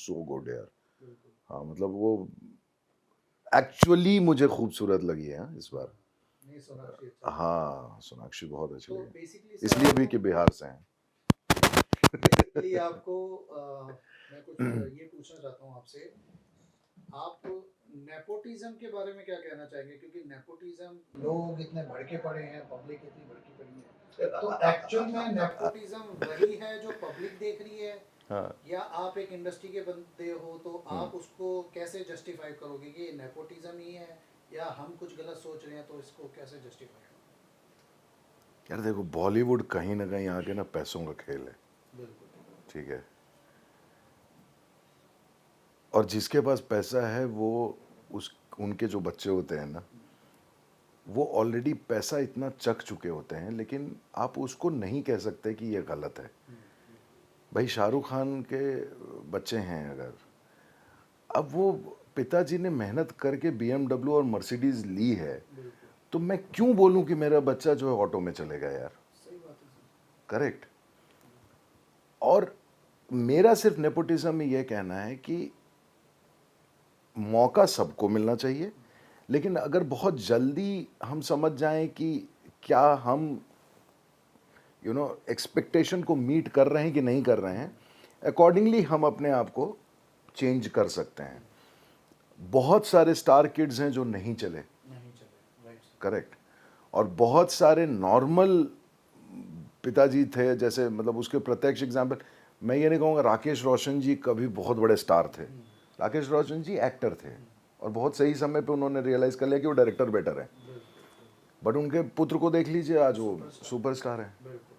So good यार। हाँ मतलब वो एक्चुअली मुझे खूबसूरत लगी है इस बार। नहीं, सोनाक्षी अच्छा लगा। हाँ सोनाक्षी बहुत अच्छी तो लगी, बेसिकली सर इसलिए भी आपको कि बिहार से हैं। बेसिकली आपको मैं कुछ ये पूछना चाहता हूँ आपसे, आप नेपोटिज्म के बारे में क्या कहना चाहेंगे? क्योंकि नेपोटिज्म, लोग इतने भड़के पड़े हैं, पब्लिक इतनी भड़की पड़ी है, तो एक्चुअल में नेपोटिज्म वही है जो पब्लिक देख रही है, हाँ या आप एक इंडस्ट्री के बंदे हो तो आप उसको कैसे जस्टिफाई करोगे कि ये नेपोटिज्म ही है, या हम कुछ गलत सोच रहे हैं, तो इसको कैसे जस्टिफाई करोगे? यार देखो, बॉलीवुड कहीं ना कहीं आके ना पैसों का खेल है, बिल्कुल। ठीक है। और जिसके पास पैसा है वो उस उनके जो बच्चे होते हैं ना, वो ऑलरेडी पैसा इतना चख चुके होते हैं, लेकिन आप उसको नहीं कह सकते कि ये गलत है। भाई शाहरुख खान के बच्चे हैं अगर, अब वो पिताजी ने मेहनत करके BMW और मर्सिडीज ली है, बिल्कुल तो मैं क्यों बोलूं कि मेरा बच्चा जो है ऑटो में चलेगा यार। सही बात है सर। करेक्ट। और मेरा सिर्फ नेपोटिज्म में यह कहना है कि मौका सबको मिलना चाहिए, लेकिन अगर बहुत जल्दी हम समझ जाएं कि क्या हम एक्सपेक्टेशन को मीट कर रहे हैं कि नहीं कर रहे हैं, अकॉर्डिंगली हम अपने आप को चेंज कर सकते हैं। बहुत सारे स्टार किड्स हैं जो नहीं चले, नहीं चले, राइट। करेक्ट। और बहुत सारे नॉर्मल पिताजी थे, जैसे मतलब उसके प्रत्यक्ष एग्जाम्पल, मैं ये नहीं कहूँगा राकेश रोशन जी कभी बहुत बड़े स्टार थे। राकेश रोशन जी एक्टर थे, और बहुत सही समय पे उन्होंने रियलाइज़ कर लिया कि वो डायरेक्टर बेटर है। बट उनके पुत्र को देख लीजिए, आज वो सुपरस्टार है। बिल्कुल।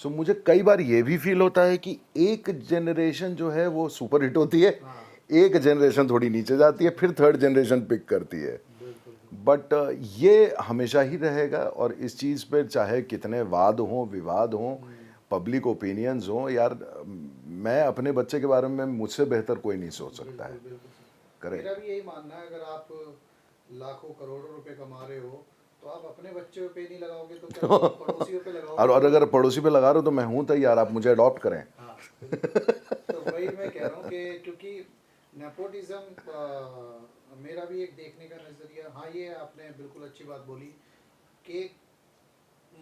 सो मुझे कई बार ये भी फील होता है कि एक जनरेशन जो है वो सुपर हिट होती है, हाँ। एक जनरेशन थोड़ी नीचे जाती है, फिर थर्ड जनरेशन पिक करती है। बिल्कुल। बट ये हमेशा ही रहेगा, और इस चीज़ पे चाहे कितने वाद हों, विवाद हों, पब्लिक ओपिनियंस हों, यार मैं अपने बच्चे के बारे में मुझसे बेहतर कोई नहीं सोच सकता है। बिल्कुल बिल्कुल सर, मेरा करेक्ट। भी यही मानना है, अगर आप लाखों करोड़ों रुपए कमा रहे हो तो आप अपने बच्चों पे नहीं लगाओगे तो क्या पड़ोसियों पे लगाओगे, और तो अगर पड़ोसी पे लगा रहे हो तो मैं हूँ तैयार, आप मुझे अडॉप्ट करें। हाँ बिल्कुल। तो वही मैं कह रहा हूँ कि क्योंकि नेपोटिज्म मेरा भी एक देखने का नज़रिया, हाँ ये आपने बिल्कुल अच्छी बात बोली कि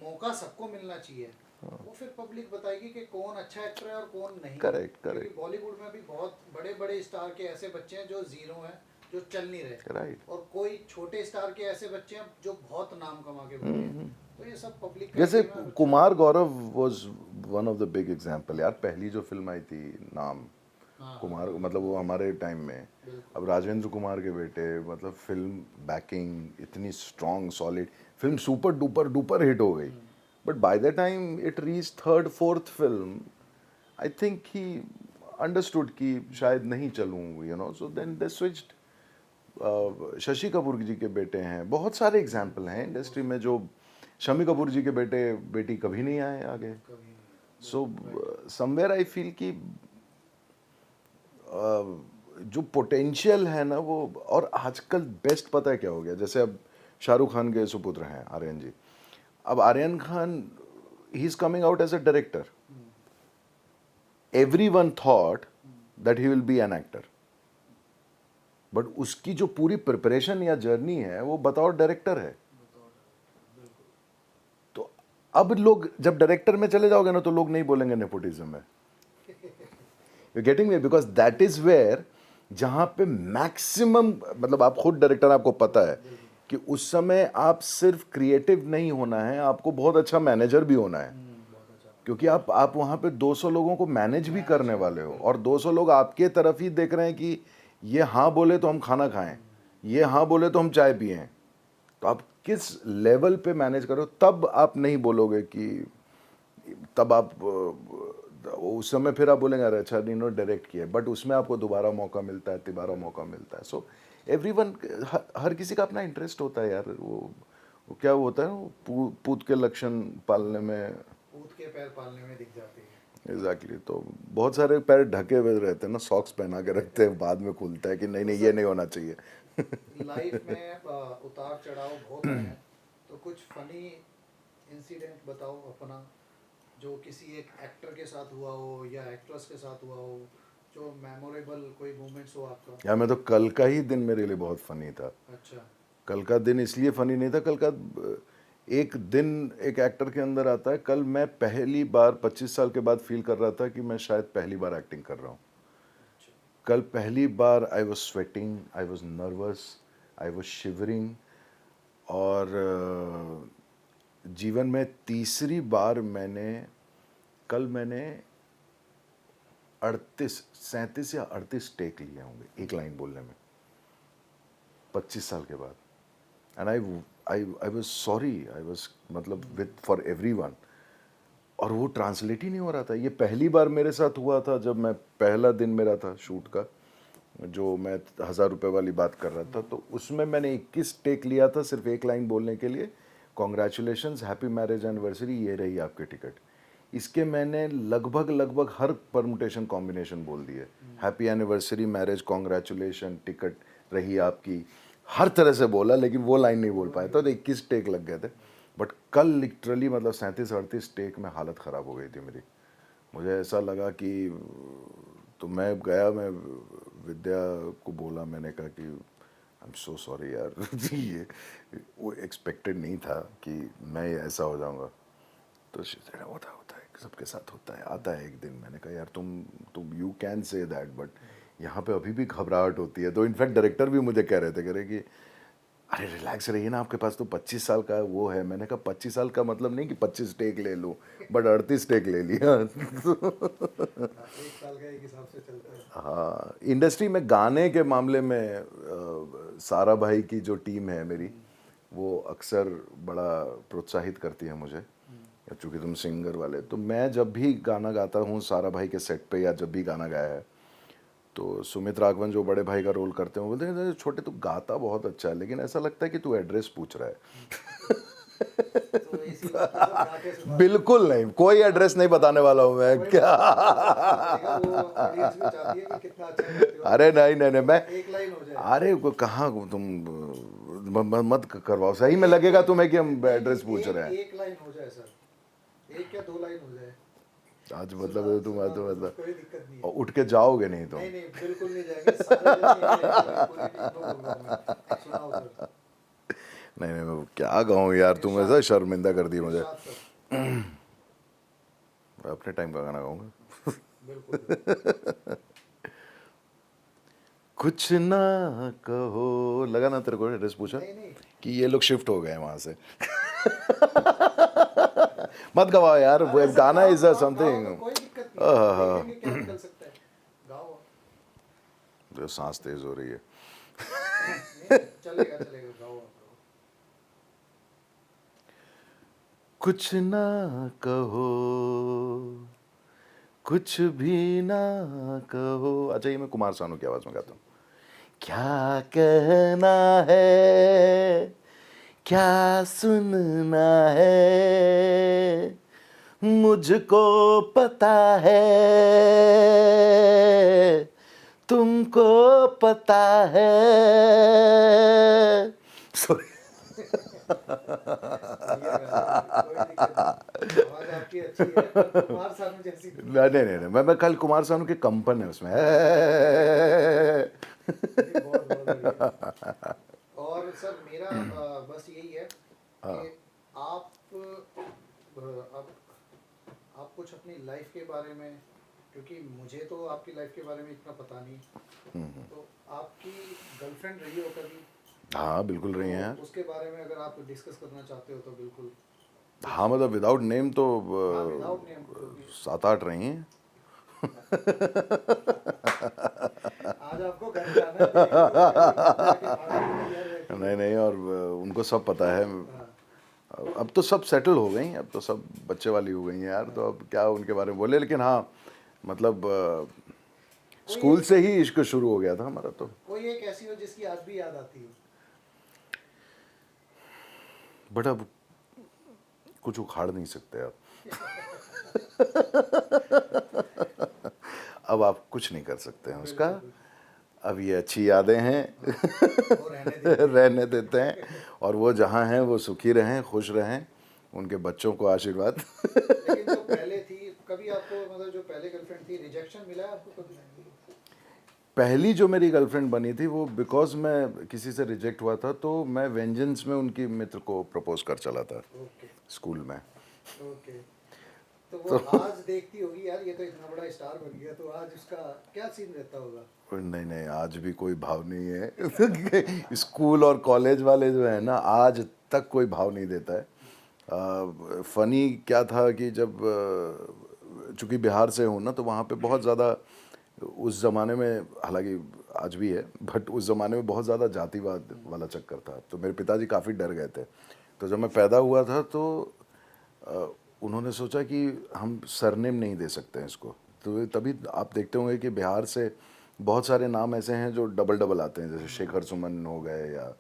मौका सबको मिलना चाहिए, वो फिर पब्लिक बताएगी कि कौन अच्छा एक्टर है और कौन नहीं। करेक्ट क्योंकि करेक्ट बॉलीवुड में भी बहुत बड़े बड़े स्टार के ऐसे बच्चे हैं जो जीरो हैं, जो चल नहीं रहे, राइट। और कोई छोटे स्टार के ऐसे बच्चे हैं जो बहुत नाम कमा के बैठे हैं। तो ये सब पब्लिक का ही जैसे गेम है, बच्चों कुमार को। Gaurav was one of the big example यार। पहली जो फिल्म आई थी नाम, हाँ हाँ कुमार हाँ, मतलब वो हमारे टाइम में, बिल्कुल। अब राजेंद्र कुमार के बेटे, मतलब फिल्म बैकिंग इतनी strong solid, film super duper duper hit हो गई। But by the time it reach third fourth film, I think he understood कि शायद नहीं चलूँ, so then they switched. Shashi Kapoor ji के बेटे हैं, बहुत सारे एग्जाम्पल हैं इंडस्ट्री में, जो शम्मी कपूर जी के बेटे बेटी कभी नहीं आए आगे। कभी नहीं, सो बिल्कुल समवेयर आई फील कि जो पोटेंशियल है ना वो, और आजकल बेस्ट पता है क्या हो गया, जैसे अब शाहरुख खान के सुपुत्र हैं आर्यन जी। अब Aryan Khan, he is coming out as a director. Everyone thought that he will be an actor, but उसकी जो पूरी प्रिपरेशन या जर्नी है वो बतौर डायरेक्टर है। बिल्कुल। तो अब लोग जब डायरेक्टर में चले जाओगे ना, तो लोग नहीं बोलेंगे नेपोटिज्म है। You getting me, because that is where, जहां पे मैक्सिमम, मतलब आप खुद डायरेक्टर, आपको पता है कि उस समय आप सिर्फ क्रिएटिव नहीं होना है, आपको बहुत अच्छा मैनेजर भी होना है। बहुत अच्छा। क्योंकि आप वहां पे 200 लोगों को मैनेज भी मैनेज करने करना, वाले हो, और बिल्कुल। 200 लोग आपके तरफ ही देख रहे हैं कि ये हाँ बोले तो हम खाना खाएं, ये हाँ बोले तो हम चाय पिएं। तो आप किस लेवल पे मैनेज करो, तब आप नहीं बोलोगे कि, तब आप उस समय फिर आप बोलेंगे अरे अच्छा इन्होंने डायरेक्ट किया, बट उसमें आपको दोबारा मौका मिलता है, तिबारा मौका मिलता है। सो एवरीवन, हर किसी का अपना इंटरेस्ट होता है यार। वो क्या होता है, वो पूत के लक्षण पालने में। ऊँट के पैर पालने में दिख जाते हैं। एग्जैक्टली तो बहुत सारे पैर ढके हुए रहते हैं ना, सॉक्स पहना के रखते हैं, बाद में खुलता है कि नहीं तो नहीं ये सर नहीं होना चाहिए। लाइफ में उतार चढ़ाव बहुत आए हैं, तो कुछ फनी इंसिडेंट बताओ अपना, जो किसी एक एक्टर के साथ हुआ हो या एक्ट्रेस के साथ हुआ हो, जो मेमोरेबल कोई मोमेंट्स हो आपका? यार मैं तो कल का ही दिन मेरे लिए बहुत फनी था। अच्छा। कल का दिन इसलिए फनी नहीं था, कल का एक दिन एक एक्टर के अंदर आता है। कल मैं पहली बार 25 साल के बाद फील कर रहा था कि मैं शायद पहली बार एक्टिंग कर रहा हूँ। अच्छा। कल पहली बार I was sweating, I was nervous, I was shivering. और जीवन में तीसरी बार मैंने 37 या 38 टेक लिए होंगे एक लाइन बोलने में 25 साल के बाद। And I was sorry, I was मतलब विद फॉर एवरीवन। और वो ट्रांसलेट ही नहीं हो रहा था। ये पहली बार मेरे साथ हुआ था जब मैं, पहला दिन मेरा था शूट का, जो मैं 1000 रुपये वाली बात कर रहा था, तो उसमें मैंने 21 टेक लिया था सिर्फ एक लाइन बोलने के लिए, कॉन्ग्रेचुलेशंस, हैप्पी मैरिज एनिवर्सरी, ये रही आपकी टिकट। इसके मैंने लगभग हर परमुटेशन कॉम्बिनेशन बोल दिए, happy anniversary, marriage, congratulation, ticket रही आपकी, हर तरह से बोला, लेकिन वो लाइन नहीं बोल पाया था, तो 21 टेक लग गए थे। बट कल लिटरली मतलब 37-38 टेक में हालत ख़राब हो गई थी मेरी। मुझे ऐसा लगा कि, तो मैं गया, मैं विद्या को बोला, मैंने कहा कि आई एम सो सॉरी यार ये वो एक्सपेक्टेड नहीं था कि मैं ऐसा हो जाऊंगा। तो होता है, सबके साथ होता है, आता है एक दिन। मैंने कहा यार तुम you can say that, but यहाँ पे अभी भी घबराहट होती है। तो इनफैक्ट डायरेक्टर भी मुझे कह रहे कि अरे रिलैक्स रहिए ना, आपके पास तो 25 साल का वो है। मैंने कहा 25 साल का मतलब नहीं कि 25 टेक ले लूँ, बट 38 टेक ले लिया। हाँ, एक साल का एक हिसाब से चलता है। हाँ, इंडस्ट्री में गाने के मामले में सारा भाई की जो टीम है मेरी, वो अक्सर बड़ा प्रोत्साहित करती है मुझे। चूँकि तुम सिंगर वाले, तो मैं जब भी गाना गाता हूँ सारा भाई के सेट पे, या जब भी गाना गाया है, तो सुमित राघवन जो बड़े भाई का रोल करते हैं, वो बोलते हैं छोटे तू गाता बहुत अच्छा है, लेकिन ऐसा लगता है कि तू एड्रेस पूछ रहा है। तो इसी बात पे सब गा के सुना बिल्कुल नहीं, कोई एड्रेस नहीं बताने वाला हूँ मैं कोई क्या। बात नहीं, वो ऑडियंस भी चाहती है कि कितना अच्छा गाते हो। अरे नहीं, मैं, एक लाइन हो जाए। अरे कहाँ तुम मत करवाओ, सही में लगेगा तुम्हें कि हम एड्रेस पूछ रहे हैं। एक लाइन हो जाए सर, एक या 2 लाइन हो जाए। आज मतलब तुम आज मतलब कोई दिक्कत नहीं है। और उठ के जाओगे नहीं तुम। नहीं बिल्कुल नहीं जाएंगे, सारे जने यही रहेंगे, पूरी टीम को बोल रहा हूँ मैं। सुनाओ सर। नहीं मैं क्या गाऊँ यार, तुम ऐसा शर्मिंदा कर दी मुझे। इरशाद सर। अपने टाइम का गाना गाऊंगा। बिल्कुल। कुछ ना कहो, लगा ना तेरे को एड्रेस पूछा नहीं कि ये लोग शिफ्ट हो गए वहां से। मत गवाओ यार, अरे सर, गाना गाओ, इज गाओ, समथिंग। गाओ, कोई दिक्कत नहीं है, देखेंगे क्या निकल सकता है। गाओ। जो सांस तेज हो रही है। नहीं, चलेगा गाओ आप, गाओ। कुछ ना कहो, कुछ भी ना कहो। अच्छा, ये मैं कुमार सानू की आवाज में गाता हूँ। क्या कहना है, क्या सुनना है, मुझको पता है, तुमको पता है। सॉरी। बढ़िया गाना, कोई दिक्कत नहीं। आवाज आपकी अच्छी है, पर कुमार सानू जैसी नहीं। नहीं, मैं कल कुमार सानू के कंपन है उसमें। बहुत बहुत बढ़िया। और सर मेरा बस यही है कि आप अब आप कुछ अपनी लाइफ के बारे में, क्योंकि मुझे तो आपकी लाइफ के बारे में इतना पता नहीं, तो आपकी गर्लफ्रेंड रही हो कभी? हाँ बिल्कुल रही हैं यार। तो उसके बारे में अगर आप डिस्कस करना चाहते हो तो बिल्कुल। हाँ मतलब विदाउट नेम तो हाँ, विदाउट नेम। 7-8 रही हैं। आज आपको घर जाना है, जाके खाने को तैयार रहती है। नहीं, और उनको सब पता है। हाँ, अब तो सब सेटल हो गई, अब तो सब बच्चे वाली हो गई हैं यार, तो अब क्या उनके बारे में बोले। लेकिन हाँ मतलब स्कूल से ही इश्क शुरू हो गया था हमारा। तो कोई एक ऐसी हो जिसकी आज भी याद आती हो? बट अब कुछ उखाड़ नहीं सकते आप। अब आप कुछ नहीं कर सकते हैं उसका। अब ये अच्छी यादें हैं। वो रहने दीजिए। रहने देते हैं, और वो जहाँ हैं वो सुखी रहें, खुश रहें, उनके बच्चों को आशीर्वाद। लेकिन जो पहले थी, कभी आपको मतलब जो पहले गर्लफ्रेंड थी, रिजेक्शन मिला है आपको कभी? पहली जो मेरी गर्लफ्रेंड बनी थी वो बिकॉज मैं किसी से रिजेक्ट हुआ था, तो मैं वेंजेंस में उनकी मित्र को प्रपोज कर चला था ओके स्कूल में। ओके। तो वो तो आज देखती होगी यार, ये तो इतना बड़ा स्टार बन गया, तो आज उसका क्या सीन रहता होगा? नहीं नहीं, आज भी कोई भाव नहीं है। स्कूल और कॉलेज वाले जो है ना, आज तक कोई भाव नहीं देता है। फनी क्या था कि जब चूंकि बिहार से हूँ ना, तो वहाँ पे बहुत ज़्यादा उस ज़माने में, हालांकि आज भी है, बट उस ज़माने में बहुत ज़्यादा जातिवाद वाला चक्कर था। तो मेरे पिताजी काफ़ी डर गए थे। तो जब मैं पैदा हुआ था तो अ, उन्होंने सोचा कि हम सरनेम नहीं दे सकते हैं इसको। तो तभी आप देखते होंगे कि बिहार से बहुत सारे नाम ऐसे हैं जो डबल डबल आते हैं, जैसे शेखर सुमन हो गए या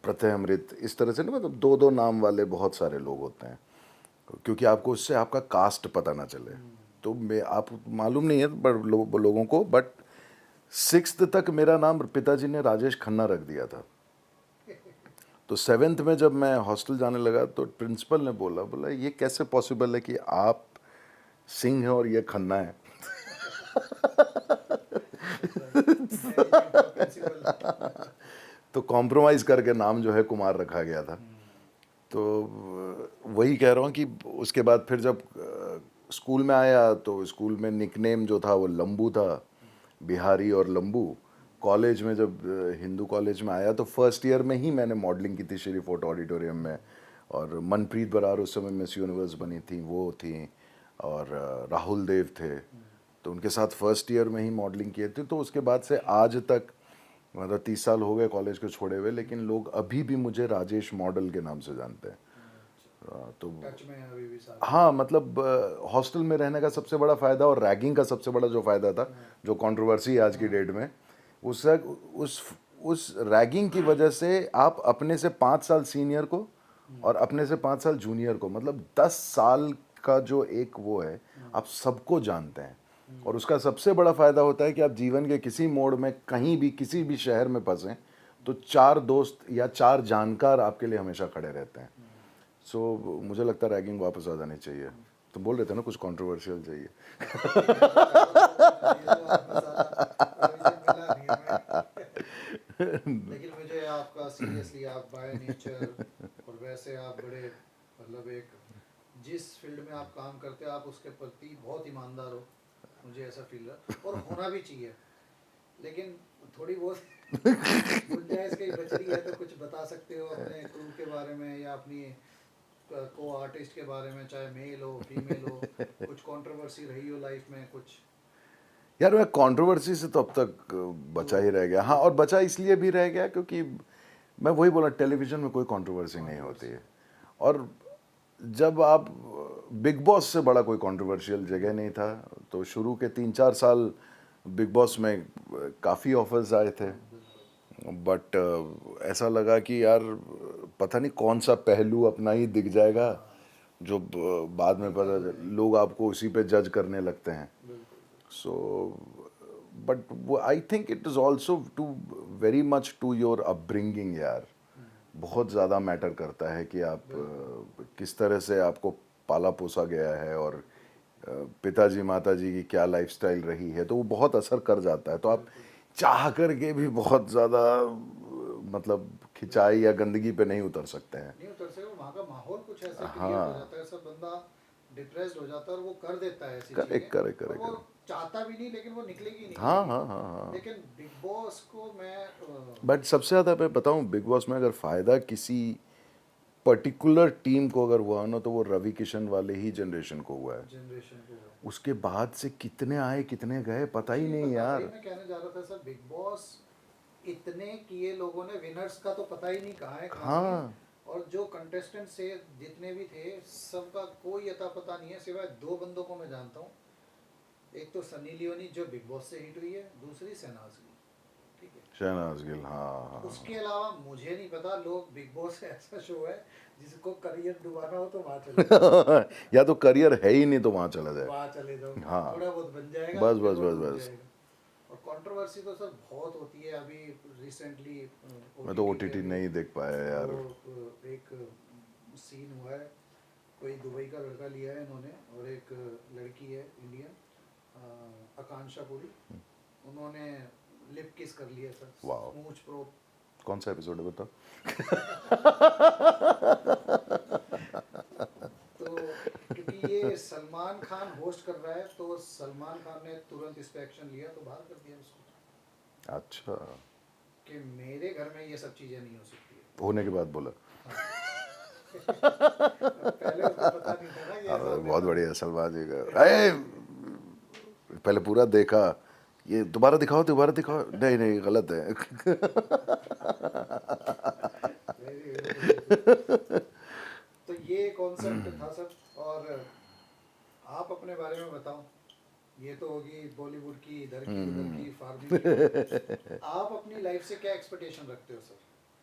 प्रत्यय अमृत, इस तरह से ना, मतलब दो दो नाम वाले बहुत सारे लोग होते हैं, क्योंकि आपको उससे आपका कास्ट पता ना चले। तो मैं, आप मालूम नहीं है बट लोगों को, बट सिक्स्थ तक मेरा नाम पिताजी ने राजेश खन्ना रख दिया था। तो सेवेंथ में जब मैं हॉस्टल जाने लगा तो प्रिंसिपल ने बोला बोला ये कैसे पॉसिबल है कि आप सिंह हैं और ये खन्ना है। इंटेलिजेंट था प्रिंसिपल। तो कॉम्प्रोमाइज़ करके नाम जो है कुमार रखा गया था। तो वही कह रहा हूँ कि उसके बाद फिर जब स्कूल में आया तो स्कूल में निकनेम जो था वो लंबू था, बिहारी और लंबू। कॉलेज में जब हिंदू कॉलेज में आया तो फर्स्ट ईयर में ही मैंने मॉडलिंग की थी श्री फोर्ट ऑडिटोरियम में, और मनप्रीत बरार उस समय मिस यूनिवर्स बनी थी, वो थी, और राहुल देव थे। तो उनके साथ फर्स्ट ईयर में ही मॉडलिंग किए थे। तो उसके बाद से आज तक, मतलब 30 साल हो गए कॉलेज को छोड़े हुए, लेकिन लोग अभी भी मुझे राजेश मॉडल के नाम से जानते हैं। तो टच में है अभी भी साथ? हाँ, मतलब हॉस्टल में रहने का सबसे बड़ा फ़ायदा और रैगिंग का सबसे बड़ा जो फ़ायदा था, जो कंट्रोवर्सी है आज की डेट में, उस उस उस रैगिंग की वजह से आप अपने से 5 साल सीनियर को और अपने से 5 साल जूनियर को, मतलब 10 साल का जो एक वो है, आप सबको जानते हैं। और उसका सबसे बड़ा फ़ायदा होता है कि आप जीवन के किसी मोड़ में कहीं भी किसी भी शहर में फंसें तो 4 दोस्त या 4 जानकार आपके लिए हमेशा खड़े रहते हैं। सो मुझे लगता है रैगिंग वापस आ जानी चाहिए। तो बोल रहे थे ना कुछ कंट्रोवर्शियल चाहिए। मैं तो चाह रहा था, ये तो आपने सारा प्रोविजन मिला नहीं हमें। लेकिन मुझे आपका सीरियसली, आप बाय नेचर और वैसे आप बड़े, मतलब एक जिस फील्ड में आप काम करते हो आप उसके प्रति बहुत ईमानदार हो, मुझे ऐसा फील रहा, और होना भी चाहिए। लेकिन थोड़ी बहुत गुंजाइश कहीं बच रही है तो कुछ बता सकते हो अपने क्रू के बारे में या अपनी को आर्टिस्ट के बारे में, चाहे मेल हो फीमेल हो, कुछ कंट्रोवर्सी रही हो लाइफ में कुछ? यार मैं कंट्रोवर्सी से तो अब तक बचा ही रह गया। हाँ, और बचा इसलिए भी रह गया क्योंकि मैं वही बोला, टेलीविज़न में कोई कंट्रोवर्सी नहीं होती है। और जब आप, बिग बॉस से बड़ा कोई कंट्रोवर्शियल जगह नहीं था। तो शुरू के 3-4 साल बिग बॉस में काफ़ी ऑफर्स आए थे, बट ऐसा लगा कि यार पता नहीं कौन सा पहलू अपना ही दिख जाएगा, जो बाद में पता लोग आपको उसी पे जज करने लगते हैं। बिल्कुल। So but I think it is also to very much to your upbringing यार। बहुत ज़्यादा मैटर करता है कि आप किस तरह से आपको पाला पोसा गया है, और पिताजी माताजी की क्या लाइफस्टाइल रही है, तो वो बहुत असर कर जाता है। तो आप चाह करके भी बहुत ज़्यादा मतलब खिंचाई या गंदगी पे नहीं उतर सकते हैं। नहीं उतर से, वहाँ का माहौल कुछ ऐसे क्रिएट हो हाँ, जाता है, सब बंदा डिप्रेस्ड हो जाता है और वो कर देता है ऐसी करेक्ट चीजें, करेक्ट और करेक्ट वो करेक्ट। चाहता भी नहीं लेकिन वो निकलेगी हाँ निकलेगी। हाँ हाँ हाँ। लेकिन बिग बॉस को मैं बट सबसे ज़्यादा मैं बताऊँ, बिग बॉस में अगर फ़ायदा किसी पर्टिकुलर टीम को अगर हुआ ना, तो वो रवि किशन वाले ही जनरेशन को हुआ है। जनरेशन को हुआ है। उसके बाद से कितने आए कितने गए पता कुछ ही नहीं नहीं पता, वही यार। मैं कहने जा रहा था सर, बिग बॉस इतने किए लोगों ने, विनर्स का तो पता ही नहीं कहाँ है कहाँ नहीं है, हाँ, और जो कंटेस्टेंट से जितने भी थे सबका कोई अता पता नहीं है, सिवाय दो बंदों को मैं जानता हूँ। एक तो सनी लियोनी जो बिग बॉस से हिट हुई है, दूसरी शहनाज गिल, ठीक है। शहनाज गिल, हाँ हाँ। उसके अलावा मुझे नहीं पता। लोग, बिग बॉस ऐसा शो है जिसको करियर डुबाना हो तो वहाँ चले जाओ, या तो करियर है ही नहीं तो वहां चला जाए। वहाँ चले जाओ, हाँ, थोड़ा बहुत बन जाएगा बस फिर बस वो बस डूब बस। जाएगा। और कंट्रोवर्सी तो सर बहुत होती है। अभी रिसेंटली मैं तो ओटीटी पे ओटीटी भी नहीं देख पाया यार। वो एक सीन हुआ है, कोई दुबई का लड़का लिया है इन्होंने और एक लड़की है इंडियन, आकांक्षा पुरी। उन्होंने लिप किस कर लिया सर, वाह। Smooch pro. कौन सा एपिसोड है बताओ? तो क्योंकि ये सलमान खान होस्ट कर रहा है, तो सलमान खान ने तुरंत इस पे एक्शन लिया, तो बाहर कर दिया उसको अच्छा, कि मेरे घर में ये सब चीज़ें नहीं हो सकती है। होने के बाद बोला। पहले उसको पता नहीं था ना कि ऐसा होने बहुत वाला है। बढ़िया सलमान जी का। अरे पहले पूरा देखा, ये दोबारा दिखाओ दोबारा दिखाओ, नहीं नहीं गलत है। Very good, very good। तो ये कॉन्सेप्ट था सर। और आप अपने बारे में बताओ, ये तो होगी बॉलीवुड की, इधर की उधर की, फार्मिंग की। आप अपनी लाइफ से क्या एक्सपेक्टेशन रखते हो सर,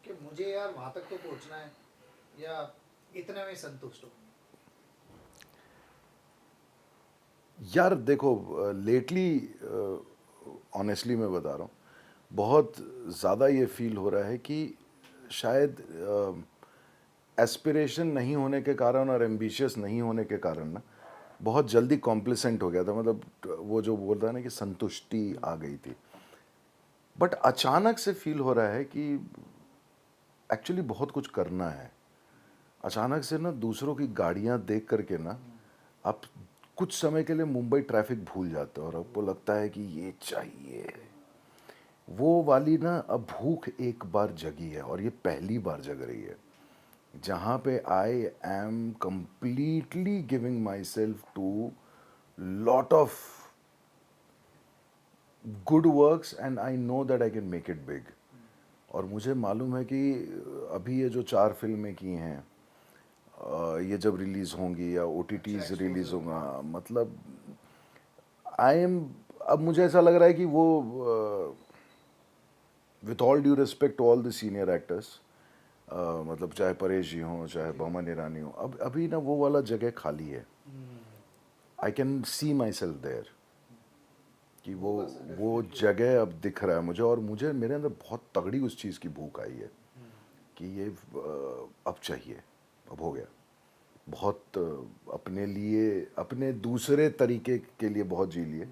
कि मुझे यार वहाँ तक तो पहुँचना है, या इतने में संतुष्ट हो? यार देखो, लेटली ऑनेस्टली मैं बता रहा हूँ, बहुत ज़्यादा ये फील हो रहा है कि शायद एस्पिरेशन नहीं होने के कारण और एम्बिशियस नहीं होने के कारण ना बहुत जल्दी कॉम्प्लिसेंट हो गया था। मतलब वो जो बोल रहा है ना कि संतुष्टि आ गई थी, बट अचानक से फील हो रहा है कि एक्चुअली बहुत कुछ करना है। अचानक से ना दूसरों की गाड़ियां देख करके ना आप कुछ समय के लिए मुंबई ट्रैफिक भूल जाते हो और आपको लगता है कि ये चाहिए। वो वाली ना अब भूख एक बार जगी है, और ये पहली बार जग रही है जहाँ पे I am completely giving my self to lot of good works and I know that I can make it big. और मुझे मालूम है कि अभी ये जो 4 फिल्में की हैं, ये जब रिलीज़ होंगी या OTTs रिलीज़ होगा, मतलब आई एम, अब मुझे ऐसा लग रहा है कि वो with all due respect to all the senior actors, मतलब चाहे परेश जी हों चाहे बोमन ईरानी हो, अब अभी ना वो वाला जगह खाली है। I can see my self there कि वो जगह अब दिख रहा है मुझे, और मुझे मेरे अंदर बहुत तगड़ी उस चीज़ की भूख आई है कि ये अब चाहिए, अब हो गया। बहुत अपने लिए, अपने दूसरे तरीके के लिए बहुत जी लिए।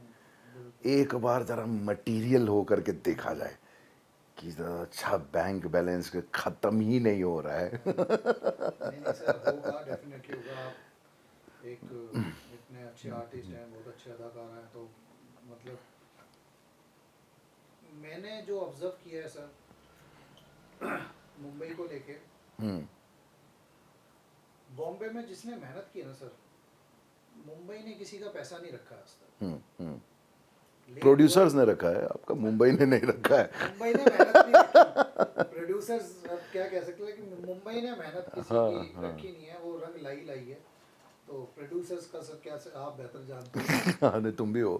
एक बार ज़रा मटेरियल हो करके देखा जाए कि ज़रा अच्छा बैंक बैलेंस के ख़त्म ही नहीं हो रहा है। नहीं नहीं सर, होगा, डेफिनेटली होगा। आप एक इतने अच्छे आर्टिस्ट हैं, बहुत अच्छे अदाकार हैं, तो मतलब मैंने जो ऑब्जर्व किया है सर मुंबई को लेके, बॉम्बे में जिसने मेहनत की है ना सर, मुंबई ने किसी का पैसा नहीं रखा आज तक। प्रोड्यूसर्स ने रखा है, आपका मुंबई ने नहीं रखा है। मुंबई ने मेहनत नहीं रखी। प्रोड्यूसर्स अब क्या कह सकते हैं कि मुंबई ने मेहनत किसी की रखी नहीं है, वो रंग लाई लाई है। तो प्रोड्यूसर्स का सर क्या आप बेहतर जानते हैं। हाँ नहीं, तुम भी हो।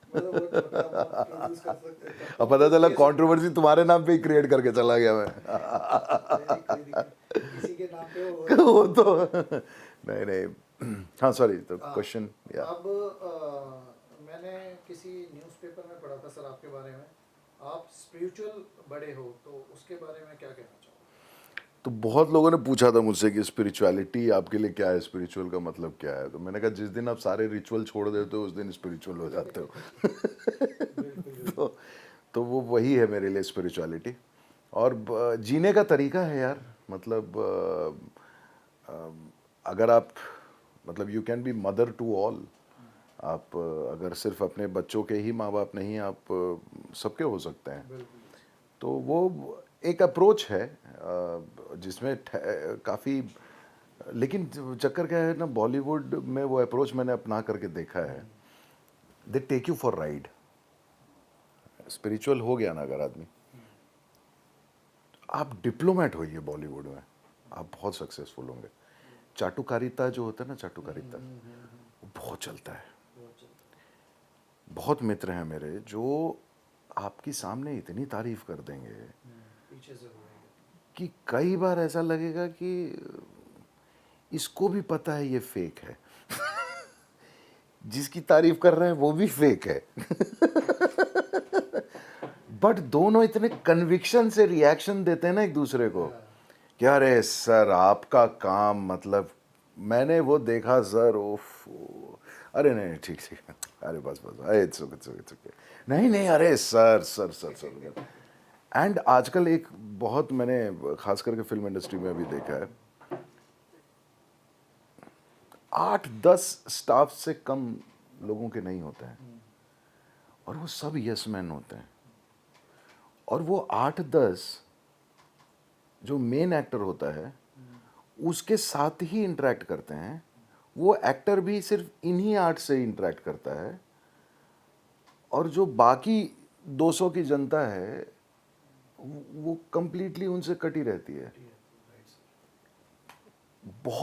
मतलब वो छोटा अमाउंट प्रोड्यूस कर सकते हैं, अब पता चला दे सकते कंट्रोवर्सी तुम्हारे नाम पे ही क्रिएट करके चला गया मैं। हैं। कोई दिक्कत, किसी के नाम पे वो वो तो नहीं नहीं, हाँ सॉरी, तो क्वेश्चन या अब मैंने किसी न्यूज़पेपर में पढ़ा था सर आपके बारे में, आप स्पिरिचुअल बड़े हो, तो उसके बारे में क्या कहना चाहोगे? तो बहुत लोगों ने पूछा था मुझसे कि स्पिरिचुअलिटी आपके लिए क्या है, स्पिरिचुअल का मतलब क्या है। तो मैंने कहा जिस दिन आप सारे रिचुअल छोड़ देते हो उस दिन स्पिरिचुअल हो जाते हो। बिल्कुल। तो वो वही है मेरे लिए स्पिरिचुअलिटी। और जीने का तरीका है यार, मतलब अगर आप, मतलब you can be mother to all. आप अगर सिर्फ अपने बच्चों के ही माँ बाप नहीं, आप सबके हो सकते हैं। बिल्कुल। तो वो एक अप्रोच है जिसमें काफ़ी, लेकिन चक्कर क्या है ना, बॉलीवुड में वो अप्रोच मैंने अपना करके देखा है, they take you for ride. Spiritual हो गया ना अगर आदमी, आप डिप्लोमेट होइए बॉलीवुड में, आप बहुत सक्सेसफुल होंगे। चाटुकारिता जो होता है ना, चाटुकारिता वो बहुत चलता है। बहुत मित्र हैं मेरे जो आपकी सामने इतनी तारीफ कर देंगे पीछे से होएगा। कि कई बार ऐसा लगेगा कि इसको भी पता है ये फेक है। जिसकी तारीफ कर रहे हैं वो भी फेक है। बट दोनों इतने कन्विक्शन से रिएक्शन देते हैं ना एक दूसरे को, क्या अरे सर आपका काम, मतलब मैंने वो देखा सर, ओफ, अरे नहीं ठीक ठीक, अरे बस बस, अरे it's okay it's okay it's okay, नहीं नहीं, अरे sir sir sir sir. And आजकल एक बहुत मैंने खास करके फिल्म इंडस्ट्री में अभी देखा है, 8-10 स्टाफ से कम लोगों के नहीं होते हैं, और वो सब यस मैन होते हैं, और वो 8-10 जो मेन एक्टर होता है उसके साथ ही इंटरेक्ट करते हैं, वो एक्टर भी सिर्फ इन्हीं 8 से इंटरेक्ट करता है, और जो बाकी 200 की जनता है वो कंप्लीटली उनसे कटी रहती है। बहुत